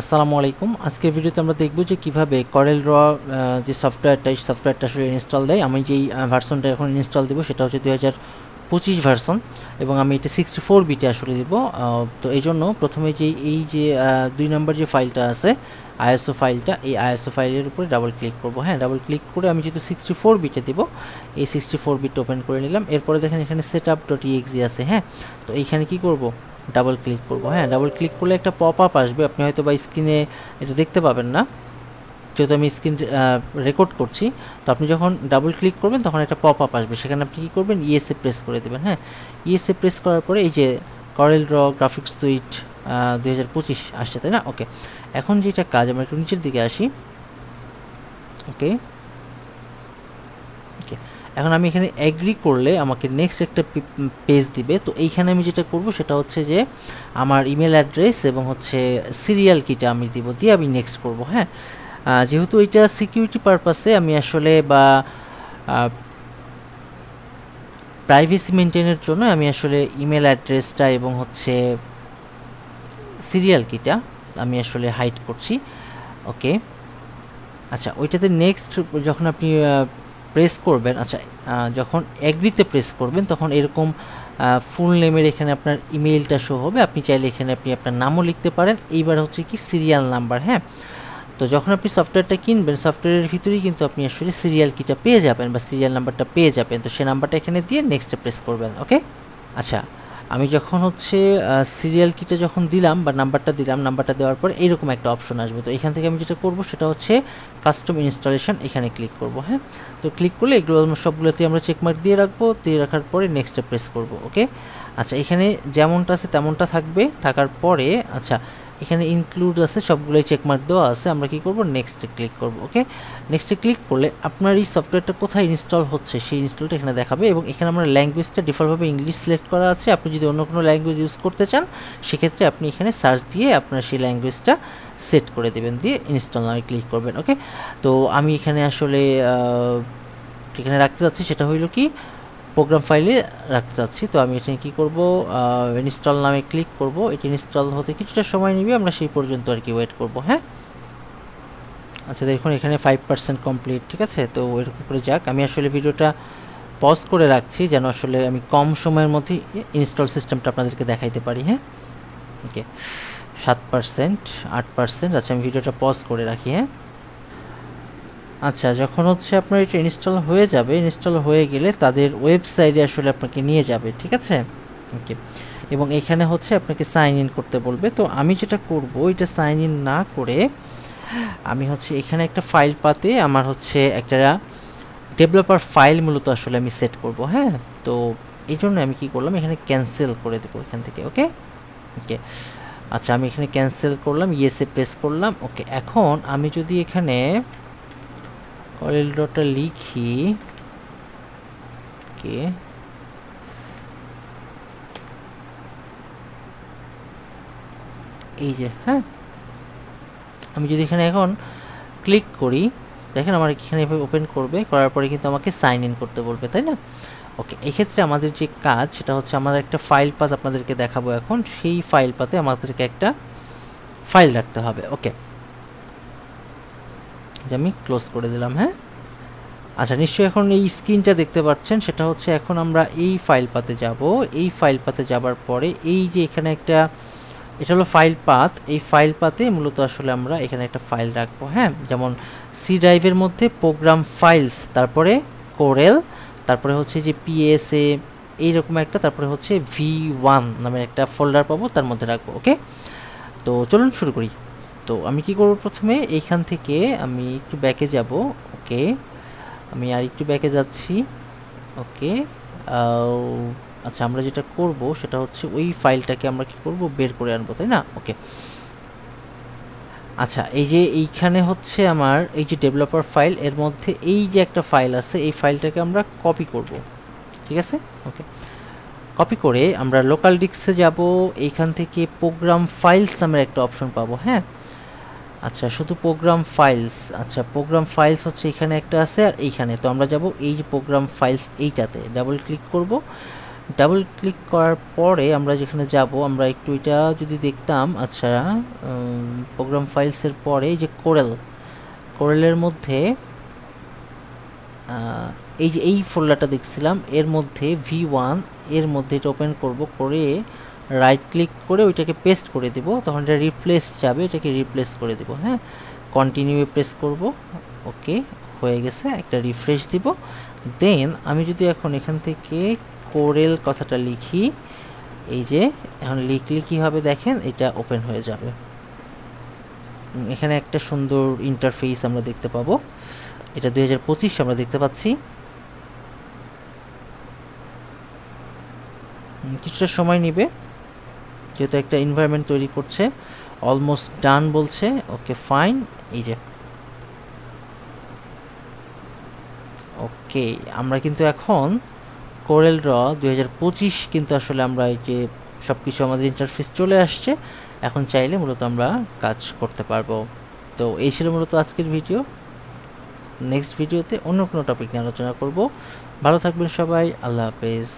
আসসালামু আলাইকুম। আজকের ভিডিওতে আমরা দেখব যে কিভাবে করেল ড্র যে সফটওয়্যারটা এই সফটওয়্যারটা আসলে ইনস্টল দেয়। আমি যেই ভার্সনটা এখন ইনস্টল দেবো সেটা হচ্ছে 2025 ভার্সন এবং আমি এটা 64 বিটে আসলে দিব। তো এই জন্য প্রথমে এই যে 2 নম্বর যে ফাইলটা আছে আইএসও ফাইলটা, এই আইএসও ফাইলের উপরে ডাবল ক্লিক করব। হ্যাঁ, ডাবল ক্লিক করে আমি যেহেতু 64 বিটে দিব, এই 64 বিট ওপেন করে নিলাম। এরপরে দেখেন এখানে setup.exe আছে। হ্যাঁ, তো এইখানে কি করব, ডাবল ক্লিক করব। হ্যাঁ, ডাবল ক্লিক করলে একটা পপ আপ আসবে, আপনি হয়তো বা স্ক্রিনে এটা দেখতে পাবেন না যেহেতু আমি স্ক্রিন রেকর্ড করছি। তো আপনি যখন ডাবল ক্লিক করবেন তখন একটা পপ আপ আসবে, সেখানে আপনি কী করবেন, ইএসএ প্রেস করে দেবেন। হ্যাঁ, ইএসএ প্রেস করার পরে এই যে করেল ড্র গ্রাফিক্স সুইট 2025 আসছে, তাই না? ওকে, এখন যেটা কাজ, আমরা একটু নিচের দিকে আসি। ওকে ওকে, এখন আমি এখানে অ্যাগ্রি করলে আমাকে নেক্সট একটা পেজ দিবে। তো এইখানে আমি যেটা করব সেটা হচ্ছে যে আমার ইমেল অ্যাড্রেস এবং হচ্ছে সিরিয়াল কিটা আমি দিব, দিয়ে আমি নেক্সট করব। হ্যাঁ, যেহেতু এটা সিকিউরিটি পারপাসে আমি আসলে বা প্রাইভেসি মেনটেনের জন্য আমি আসলে ইমেল অ্যাড্রেসটা এবং হচ্ছে সিরিয়াল কিটা আমি আসলে হাইড করছি। ওকে, আচ্ছা, ওইটাতে নেক্সট যখন আপনি প্রেস করবেন, আচ্ছা যখন অ্যাগ্রিতে প্রেস করবেন তখন এরকম ফুল নেমের এখানে আপনার ইমেইলটা শো হবে। আপনি চাইলে এখানে আপনি আপনার নামও লিখতে পারেন। এইবার হচ্ছে কি সিরিয়াল নাম্বার। হ্যাঁ, তো যখন আপনি সফটওয়্যারটা কিনবেন সফটওয়্যারের ভিতরেই কিন্তু আপনি আসলে সিরিয়াল কিটা পেয়ে যাবেন বা সিরিয়াল নাম্বারটা পেয়ে যাবেন। তো সেই নাম্বারটা এখানে দিয়ে নেক্সটে প্রেস করবেন। ওকে, আচ্ছা, আমি যখন হচ্ছে সিরিয়াল কিটা যখন দিলাম বা নাম্বারটা দিলাম, নাম্বারটা দেওয়ার পর এইরকম একটা অপশন আসবে। তো এখান থেকে আমি যেটা করব সেটা হচ্ছে কাস্টম ইনস্টলেশন, এখানে ক্লিক করব। হ্যাঁ, তো ক্লিক করলে এগুলো সবগুলোতে আমরা চেকমার্ক দিয়ে রাখবো, দিয়ে রাখার পরে নেক্সটে প্রেস করব। ওকে, আচ্ছা, এখানে যেমনটা আছে তেমনটা থাকবে, থাকার পরে আচ্ছা এখানে ইনক্লুড আছে, সবগুলোই চেকমার্ক দেওয়া আছে। আমরা কি করব, নেক্সটে ক্লিক করব। ওকে, নেক্সটে ক্লিক করলে আপনার এই সফটওয়্যারটা কোথায় ইনস্টল হচ্ছে সেই ইনস্টলটা এখানে দেখাবে এবং এখানে আমরা ল্যাঙ্গুয়েজটা ডিফল্টভাবে ইংলিশ সিলেক্ট করা আছে। আপনি যদি অন্য কোনো ল্যাঙ্গুয়েজ ইউজ করতে চান সেক্ষেত্রে আপনি এখানে সার্চ দিয়ে আপনার সেই ল্যাঙ্গুয়েজটা সেট করে দেবেন, দিয়ে ইনস্টল নামে ক্লিক করবেন। ওকে, তো আমি এখানে আসলে যেখানে রাখতে যাচ্ছি সেটা হইল কি প্রোগ্রাম ফাইলে রাখতে চাচ্ছি। তো আমি এখানে কী করব, ইনস্টল নামে ক্লিক করব। এটি ইনস্টল হতে কিছুটা সময় নেবে, আমরা সেই পর্যন্ত আর কি ওয়েট করব। হ্যাঁ, আচ্ছা, দেখুন এখানে 5% কমপ্লিট। ঠিক আছে, তো এরকম করে যাক। আমি আসলে ভিডিওটা পজ করে রাখছি যেন আসলে আমি কম সময়ের মধ্যে ইনস্টল সিস্টেমটা আপনাদেরকে দেখাইতে পারি। হ্যাঁ, ওকে, 7%, 8%। আচ্ছা, আমি ভিডিওটা পজ করে রাখি। হ্যাঁ, আচ্ছা, যখন হচ্ছে আপনার এটা ইনস্টল হয়ে যাবে, ইনস্টল হয়ে গেলে তাদের ওয়েবসাইটে আসলে আপনাকে নিয়ে যাবে। ঠিক আছে, ওকে, এবং এখানে হচ্ছে আপনাকে সাইন ইন করতে বলবে। তো আমি যেটা করব, এটা সাইন ইন না করে আমি হচ্ছে এখানে একটা ফাইল পাতে আমার হচ্ছে একটা ডেভেলপার ফাইল মূলত আসলে আমি সেট করব। হ্যাঁ, তো এই জন্য আমি কি করলাম, এখানে ক্যান্সেল করে দেবো এখান থেকে। ওকে ওকে, আচ্ছা, আমি এখানে ক্যান্সেল করলাম, ইয়েসে প্রেস করলাম। ওকে, এখন আমি যদি এখানে করেল ড্রটা লিখি, ওকে, এই যে, হ্যাঁ, আমি যদি এখানে এখন ক্লিক করি, দেখেন আমার এখানে এভাবে ওপেন করবে, করার পরে কিন্তু আমাকে সাইন ইন করতে বলবে, তাই না? ওকে, এক্ষেত্রে আমাদের যে কাজ সেটা হচ্ছে আমাদের একটা ফাইল পাথ আপনাদেরকে দেখাবো এখন, সেই ফাইল পাতে আমাদেরকে একটা ফাইল রাখতে হবে। ওকে, আমি ক্লোজ করে দিলাম। হ্যাঁ, আচ্ছা, নিশ্চয়ই এখন এই স্ক্রিনটা দেখতে পাচ্ছেন, সেটা হচ্ছে এখন আমরা এই ফাইল পাতে যাব। এই ফাইল পাতে যাবার পরে এই যে এখানে একটা, এটা হলো ফাইল পাথ। এই ফাইল পাতে মূলত আসলে আমরা এখানে একটা ফাইল রাখবো। হ্যাঁ, যেমন সি ড্রাইভের মধ্যে প্রোগ্রাম ফাইলস, তারপরে কোরেল, তারপরে হচ্ছে যে পিএসএ এইরকম একটা, তারপরে হচ্ছে V1 নামের একটা ফোল্ডার পাবো, তার মধ্যে রাখবো। ওকে, তো চলুন শুরু করি। তো আমি কি করব, প্রথমে এইখান থেকে আমি একটু ব্যাকে যাব। ওকে, আমি আর একটু ব্যাকে যাচ্ছি। ওকে, আচ্ছা, আমরা যেটা করব সেটা হচ্ছে ওই ফাইলটাকে আমরা কি করব, বের করে আনবো, তাই না? ওকে, আচ্ছা, এই যে এইখানে হচ্ছে আমার এই যে ডেভেলপার ফাইল, এর মধ্যে এই যে একটা ফাইল আছে, এই ফাইলটাকে আমরা কপি করব। ঠিক আছে, ওকে, কপি করে আমরা লোকাল ডিস্কে যাব। এইখান থেকে প্রোগ্রাম ফাইলস নামের একটা অপশন পাবো। হ্যাঁ, আচ্ছা, শুধু প্রোগ্রাম ফাইলস, আচ্ছা প্রোগ্রাম ফাইলস হচ্ছে এখানে একটা আছে আর এইখানে। তো আমরা যাব এই যে প্রোগ্রাম ফাইলস, এইটাতে ডাবল ক্লিক করব। ডাবল ক্লিক করার পরে আমরা যেখানে যাব আমরা একটু এটা যদি দেখতাম, আচ্ছা প্রোগ্রাম ফাইলসের পরে এই যে কোরেলের মধ্যে এই যে এই ফোল্ডারটা দেখছিলাম এর মধ্যে V1 এর মধ্যে এটা ওপেন করব, করে রাইট ক্লিক করে ওইটাকে পেস্ট করে দেব, তখন এটা রিপ্লেস যাবে, এটাকে রিপ্লেস করে দেব। হ্যাঁ, কন্টিনিউ প্রেস করব, ওকে হয়ে গেছে, একটা রিফ্রেশ দিব। দেন আমি যদি এখন এখান থেকে কোরেল কথাটা লিখি, এই যে এখন লিখলে কি হবে দেখেন, এটা ওপেন হয়ে যাবে। এখানে একটা সুন্দর ইন্টারফেস আমরা দেখতে পাবো, এটা 2025 আমরা দেখতে পাচ্ছি। কিছুটা সময় নেবে যেহেতু একটা এনভায়রনমেন্ট তৈরি করছে। অলমোস্ট ডান বলছে, ওকে ফাইন। এই যে ওকে, আমরা কিন্তু এখন কোরেল র 2025 কিন্তু আসলে আমরা এই যে সব কিছু আমাদের ইন্টারফেস চলে আসছে, এখন চাইলে মূলত আমরা কাজ করতে পারবো। তো এই ছিল মূলত আজকের ভিডিও। নেক্সট ভিডিওতে অন্য কোনো টপিক নিয়ে আলোচনা করব। ভালো থাকবেন সবাই, আল্লাহ হাফেজ।